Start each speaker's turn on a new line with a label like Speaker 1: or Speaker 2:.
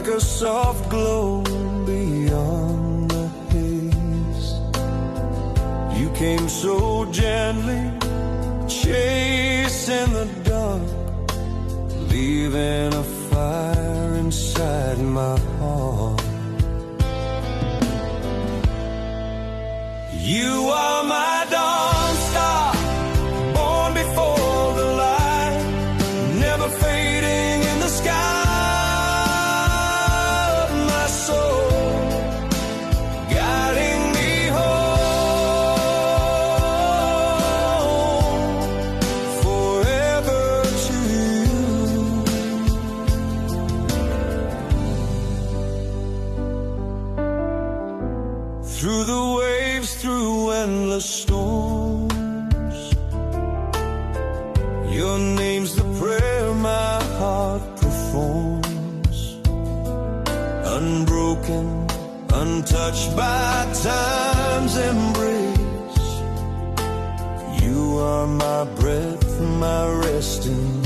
Speaker 1: like a soft glow beyond the haze. You came so gently, chasing the dark, leaving a fire inside my heart. You are my dawn star, born before the light, never fading in the sky of my soul, guiding me home, forever to you. Through the waves, through endless storms, your name's the prayer my heart performs. Unbroken, untouched by time's embrace, you are my breath, my resting